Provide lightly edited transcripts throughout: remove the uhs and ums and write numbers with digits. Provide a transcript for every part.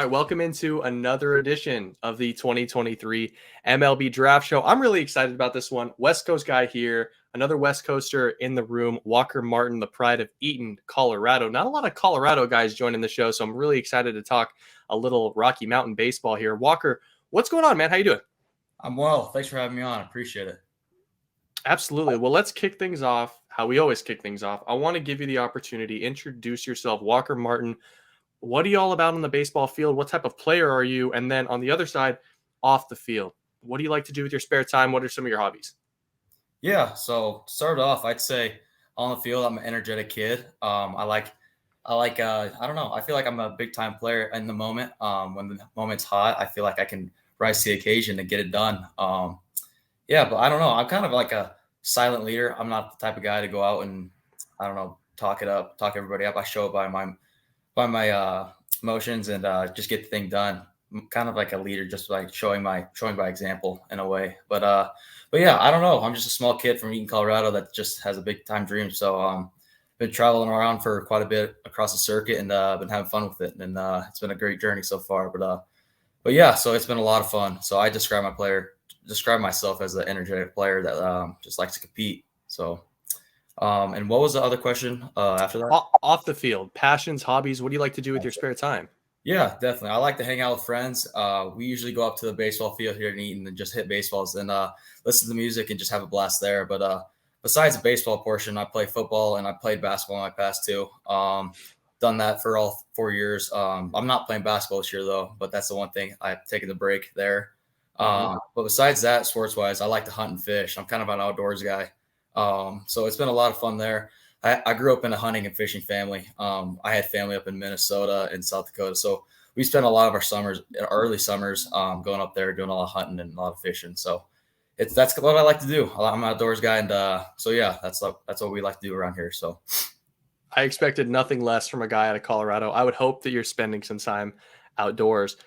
right, welcome into another edition of the 2023 MLB Draft Show. I'm really excited about this one. West Coast guy here, another West Coaster in the room, Walker Martin, the pride of Eaton, Colorado. Not a lot of Colorado guys joining the show, so I'm really excited to talk a little Rocky Mountain baseball here. Walker, what's going on, man? How you doing? I'm well. Thanks for having me on. I appreciate it. Absolutely. Well, let's kick things off how we always kick things off. I want to give you the opportunity. Introduce yourself, Walker Martin. What are you all about on the baseball field? What type of player are you? And then on the other side, off the field, what do you like to do with your spare time? What are some of your hobbies? Yeah. So to start off, I'd say on the field, I'm an energetic kid. I don't know. I feel like I'm a big time player in the moment. When the moment's hot, I feel like I can rise to the occasion and get it done. Yeah, but I don't know. I'm kind of like a silent leader. I'm not the type of guy to go out and, I don't know, talk everybody up. I show up by my emotions and just get the thing done. I'm kind of like a leader, just like showing by example in a way. But yeah, I don't know. I'm just a small kid from Eaton, Colorado that just has a big time dream. So been traveling around for quite a bit across the circuit and been having fun with it. And it's been a great journey so far. But yeah, so it's been a lot of fun. So I describe myself as an energetic player that just likes to compete. So. And what was the other question after that? Off the field, passions, hobbies. What do you like to do with your spare time? Yeah, definitely. I like to hang out with friends. We usually go up to the baseball field here in Eaton and just hit baseballs and listen to the music and just have a blast there. But besides the baseball portion, I play football and I played basketball in my past too. Done that for all 4 years. I'm not playing basketball this year though, but that's the one thing I've taken the break there. But besides that, sports-wise, I like to hunt and fish. I'm kind of an outdoors guy. So it's been a lot of fun there. I grew up in a hunting and fishing family. I had family up in Minnesota and South Dakota. So we spent a lot of our early summers, going up there, doing a lot of hunting and a lot of fishing. So that's what I like to do. I'm an outdoors guy. And so, yeah, that's what we like to do around here. So I expected nothing less from a guy out of Colorado. I would hope that you're spending some time outdoors.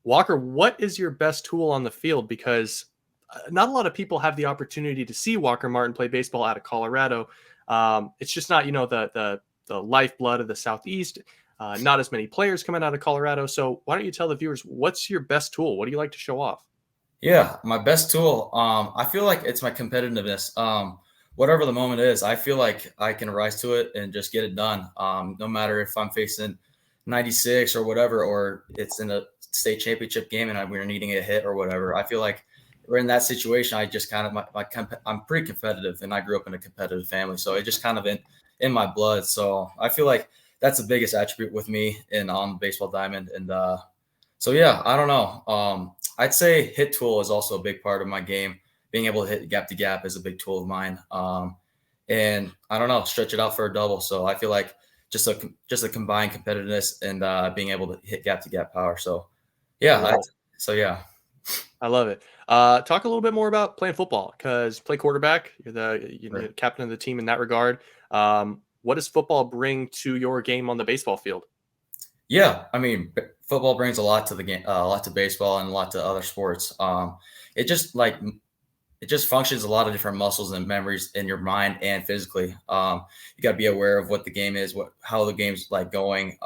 Walker, what is your best tool on the field? Because not a lot of people have the opportunity to see Walker Martin play baseball out of Colorado. It's just not, the lifeblood of the Southeast. Not as many players coming out of Colorado. So why don't you tell the viewers, what's your best tool? What do you like to show off? Yeah, my best tool. I feel like it's my competitiveness. Whatever the moment is, I feel like I can rise to it and just get it done. No matter if I'm facing 96 or whatever, or it's in a state championship game and we're needing a hit or whatever. I feel like we're in that situation. I just kind of I'm pretty competitive, and I grew up in a competitive family, so it just kind of in my blood. So I feel like that's the biggest attribute with me on the baseball diamond. And so yeah, I don't know. I'd say hit tool is also a big part of my game. Being able to hit gap to gap is a big tool of mine. And I don't know, stretch it out for a double. So I feel like just a combined competitiveness and being able to hit gap to gap power. So yeah, yeah. I love it. Talk a little bit more about playing football, because play quarterback. You're the captain of the team in that regard. What does football bring to your game on the baseball field? Yeah, I mean, football brings a lot to the game, a lot to baseball, and a lot to other sports. It just functions a lot of different muscles and memories in your mind and physically. You got to be aware of what the game is, how the game's like going.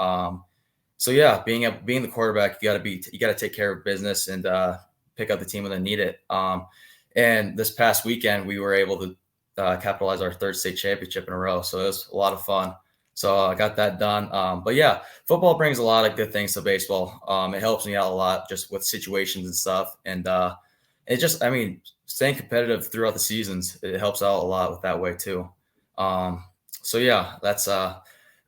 So yeah, being the quarterback, you got to take care of business and pick up the team when they need it. And this past weekend, we were able to capitalize our third state championship in a row. So it was a lot of fun. So I got that done. But yeah, football brings a lot of good things to baseball. It helps me out a lot just with situations and stuff. And staying competitive throughout the seasons, it helps out a lot with that way too. So yeah, that's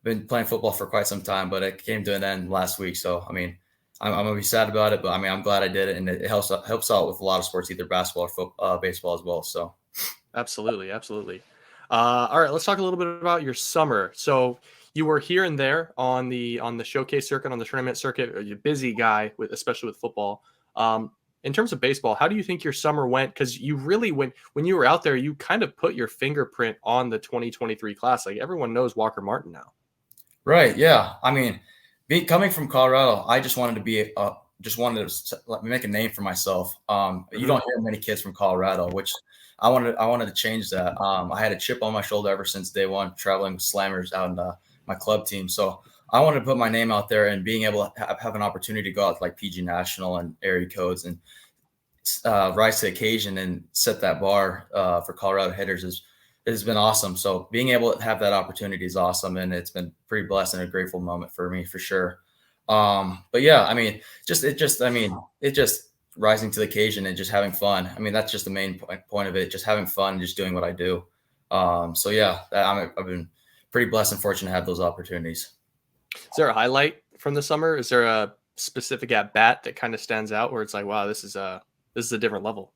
been playing football for quite some time, but it came to an end last week. So, I mean, I'm going to be sad about it, but I mean, I'm glad I did it, and it helps out with a lot of sports, either basketball or baseball as well. So absolutely. All right, let's talk a little bit about your summer. So you were here and there on the showcase circuit, on the tournament circuit. You're a busy guy, especially with football. In terms of baseball, how do you think your summer went? Because you really, when you were out there, you kind of put your fingerprint on the 2023 class. Like, everyone knows Walker Martin now. Right. Yeah. I mean, coming from Colorado, I just wanted to make a name for myself. You don't hear many kids from Colorado, which I wanted to change that. I had a chip on my shoulder ever since day one, traveling with Slammers out in my club team. So I wanted to put my name out there, and being able to have an opportunity to go out to like PG National and area codes and rise to the occasion and set that bar for Colorado hitters has been awesome. So being able to have that opportunity is awesome, and it's been pretty blessed and a grateful moment for me for sure. But yeah, I mean, it just rising to the occasion and just having fun. I mean, that's just the main point of it, just having fun and just doing what I do. So yeah, I've been pretty blessed and fortunate to have those opportunities. Is there a highlight from the summer? Is there a specific at bat that kind of stands out where it's like, wow, this is a different level?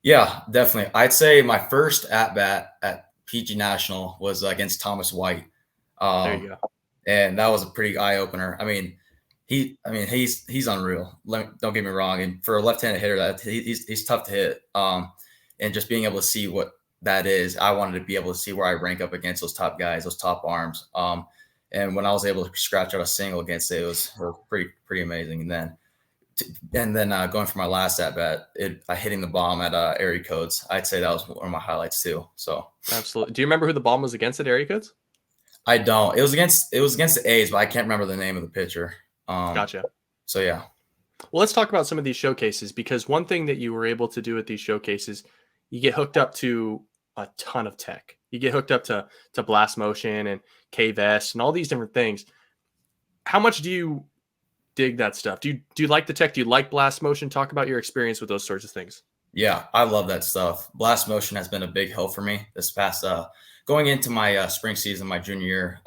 Yeah, definitely. I'd say my first at bat at PG National was against Thomas White. There Um, you go. and that was a pretty eye opener. He's unreal. Don't get me wrong. And for a left-handed hitter, he's tough to hit. And just being able to see what that is, I wanted to be able to see where I rank up against those top guys, those top arms. And when I was able to scratch out a single against it, it was pretty amazing. And then going for my last at bat, hitting the bomb at area codes, I'd say that was one of my highlights too. So Absolutely. Do you remember who the bomb was against at area codes? I don't. It was against the A's, but I can't remember the name of the pitcher. Gotcha. So yeah. Well, let's talk about some of these showcases, because one thing that you were able to do at these showcases, you get hooked up to a ton of tech. You get hooked up to Blast Motion and KVS and all these different things. How much do you dig that stuff? Do you like the tech? Do you like Blast Motion? Talk about your experience with those sorts of things. Yeah, I love that stuff. Blast Motion has been a big help for me this past going into my spring season, my junior year.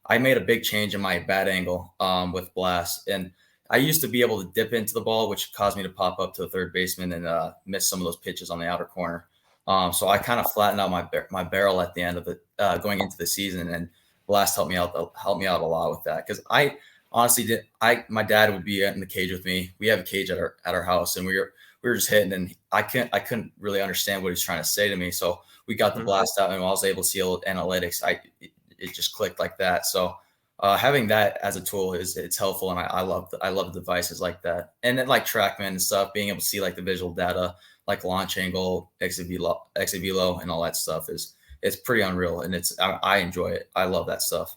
I made a big change in my bat angle with Blast, and I used to be able to dip into the ball, which caused me to pop up to the third baseman and miss some of those pitches on the outer corner. So I kind of flattened out my barrel at the end of the going into the season, and Blast helped me out a lot with that, because I honestly did. My dad would be in the cage with me. We have a cage at our house, and we were just hitting, and I couldn't really understand what he was trying to say to me. So we got the Blast out, and I was able to see analytics. It just clicked like that. So having that as a tool it's helpful, and I love devices like that, and then like TrackMan and stuff, being able to see like the visual data, like launch angle, exit velo, and all that stuff it's pretty unreal, and I enjoy it. I love that stuff.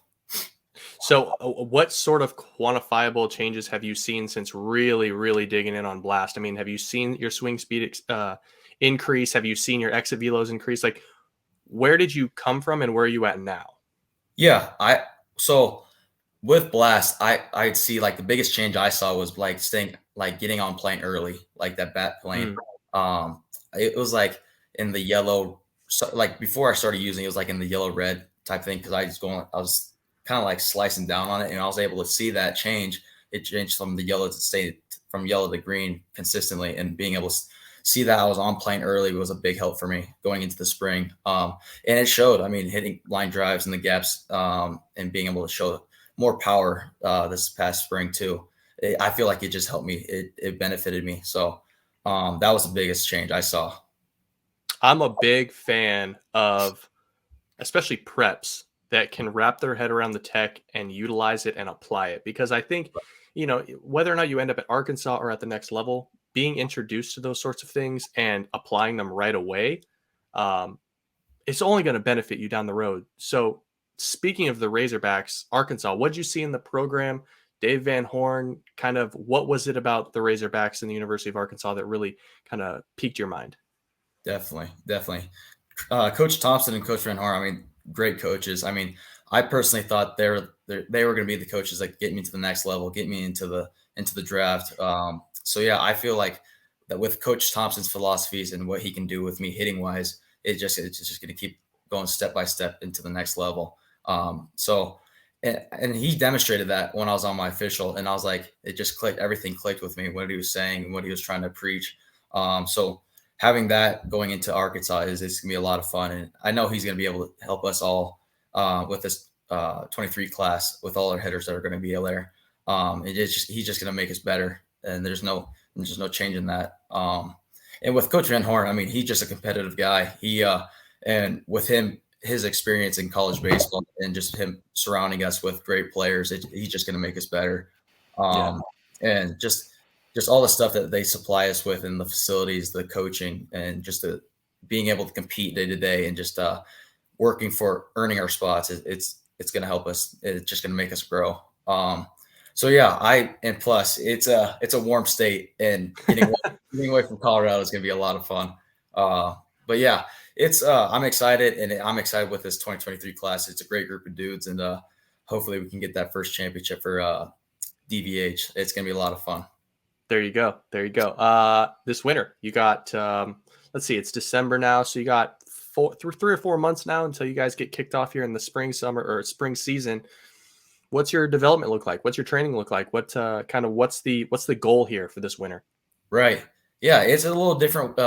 So what sort of quantifiable changes have you seen since really, really digging in on Blast? I mean, have you seen your swing speed increase? Have you seen your exit velos increase? Like, where did you come from and where are you at now? Yeah, so with Blast, I'd see like the biggest change I saw was like getting on plane early, like that bat plane. It was like in the yellow, so like before I started using it, was like in the yellow red type thing, because I was kind of like slicing down on it, and I was able to see that change. It changed from yellow to green consistently, and being able to see that I was on plane early was a big help for me going into the spring. And it showed. I mean, hitting line drives in the gaps, and being able to show more power this past spring too. I feel like it just helped me. It benefited me. So that was the biggest change I saw. I'm a big fan of especially preps that can wrap their head around the tech and utilize it and apply it. Because I think, whether or not you end up at Arkansas or at the next level, being introduced to those sorts of things and applying them right away, it's only going to benefit you down the road. So speaking of the Razorbacks, Arkansas, what did you see in the program? Dave Van Horn, kind of what was it about the Razorbacks and the University of Arkansas that really kind of piqued your mind? Definitely. Coach Thompson and Coach Van Horn, I mean, great coaches. I mean, I personally thought they were going to be the coaches that get me to the next level, get me into the draft. So yeah, I feel like that with Coach Thompson's philosophies and what he can do with me hitting wise, it's just going to keep going step by step into the next level. And he demonstrated that when I was on my official, and I was like, it just clicked. Everything clicked with me, what he was saying and what he was trying to preach. So having that going into Arkansas is gonna be a lot of fun, and I know he's gonna be able to help us all with this 23 class, with all our hitters that are going to be there. He's just going to make us better, and there's no change in that. And with Coach Van Horn, I mean, he's just a competitive guy. And with his experience in college baseball and just him surrounding us with great players, he's just going to make us better. And just all the stuff that they supply us with in the facilities, the coaching, and just being able to compete day to day, and just working for earning our spots. It's going to help us. It's just going to make us grow. So yeah, and plus it's a warm state, and getting away from Colorado is going to be a lot of fun. But yeah, it's I'm excited, and I'm excited with this 2023 class. It's a great group of dudes, and hopefully we can get that first championship for DVH. It's going to be a lot of fun. There you go. There you go. This winter, you got, let's see, it's December now. So you got 3 or 4 months now until you guys get kicked off here in the summer or spring season. What's your development look like? What's your training look like? What's the goal here for this winter? Right. Yeah, it's a little different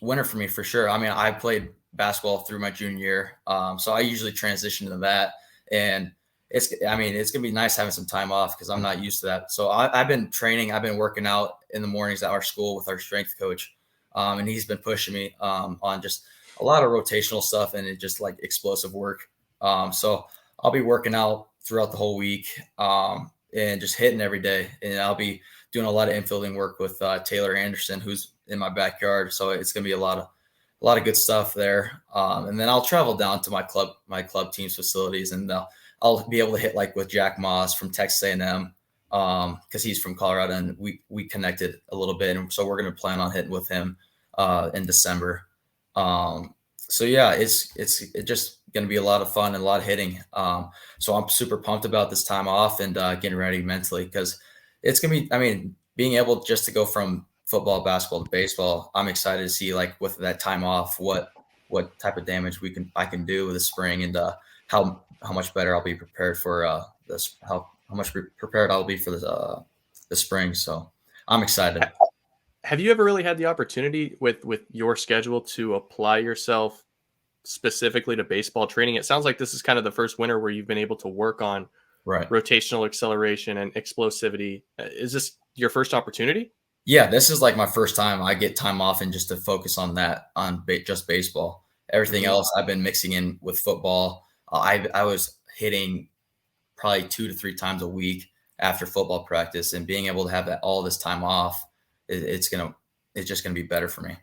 winter for me for sure. I mean, I played basketball through my junior year, so I usually transition to that, and it's gonna be nice having some time off because I'm not used to that. So I've been training. I've been working out in the mornings at our school with our strength coach, and he's been pushing me on just a lot of rotational stuff and it just like explosive work. So I'll be working out throughout the whole week and just hitting every day, and I'll be doing a lot of infielding work with Taylor Anderson, who's in my backyard. So it's gonna be a lot of good stuff there. And then I'll travel down to my club team's facilities, and I'll be able to hit like with Jack Moss from Texas A&M because he's from Colorado, and we connected a little bit, and so we're gonna plan on hitting with him in December. So yeah, it's just gonna be a lot of fun and a lot of hitting. So I'm super pumped about this time off and getting ready mentally because it's gonna be. I mean, being able just to go from football, basketball to baseball, I'm excited to see like with that time off what type of damage I can do this spring, and how much better I'll be prepared for this. How much prepared I'll be for the spring. So I'm excited. Have you ever really had the opportunity with your schedule to apply yourself specifically to baseball training? It sounds like this is kind of the first winter where you've been able to work on Right. rotational acceleration and explosivity. Is this your first opportunity? Yeah, this is like my first time I get time off and just to focus on that, on just baseball. Everything else I've been mixing in with football. I was hitting probably 2 to 3 times a week after football practice, and being able to have all this time off, it's just gonna be better for me.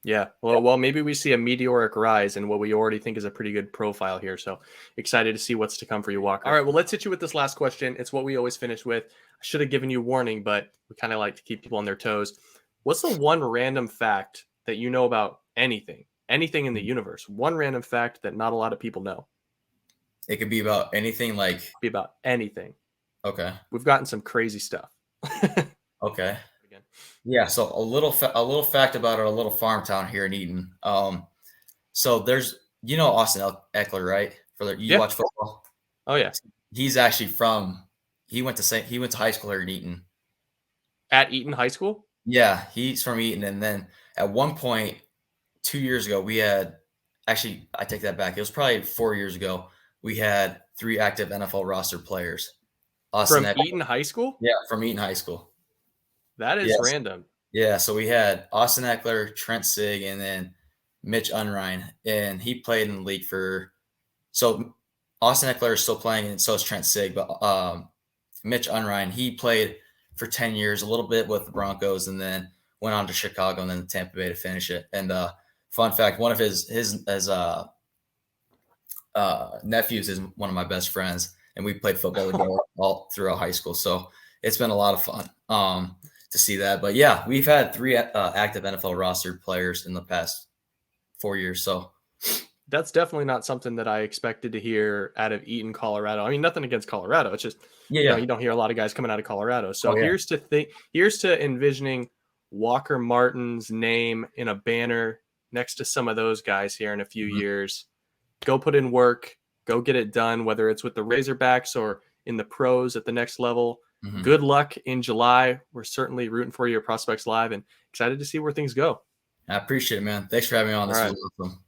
Yeah. Well, maybe we see a meteoric rise in what we already think is a pretty good profile here. So excited to see what's to come for you, Walker. All right. Well, let's hit you with this last question. It's what we always finish with. I should have given you warning, but we kind of like to keep people on their toes. What's the one random fact that you know about anything in the universe? One random fact that not a lot of people know. It could be about anything. Like Be about anything. okay, We've gotten some crazy stuff. okay. Yeah, so a little fact about a little farm town here in Eaton. So there's Austin Eckler, right? You watch football? Oh yeah. He's actually he went to high school here in Eaton. At Eaton High School? Yeah, he's from Eaton, and then at one point 2 years ago actually I take that back. It was probably 4 years ago. We had 3 active NFL roster players. From Eaton High School? Yeah, from Eaton High School. That is random. Yeah, so we had Austin Eckler, Trent Sig, and then Mitch Unrein, and he played in the league so Austin Eckler is still playing, and so is Trent Sig, but Mitch Unrein, he played for 10 years, a little bit with the Broncos, and then went on to Chicago and then Tampa Bay to finish it. And fun fact, one of his nephews is one of my best friends, and we played football together all throughout high school. So it's been a lot of fun to see that. But yeah, we've had 3 active NFL roster players in the past 4 years. So that's definitely not something that I expected to hear out of Eaton, Colorado. I mean, nothing against Colorado. It's just, you don't hear a lot of guys coming out of Colorado. So here's to envisioning Walker Martin's name in a banner next to some of those guys here in a few years. Go put in work, go get it done, whether it's with the Razorbacks or in the pros at the next level. Good luck in July. We're certainly rooting for you at Prospects Live and excited to see where things go. I appreciate it, man. Thanks for having me on. This was awesome.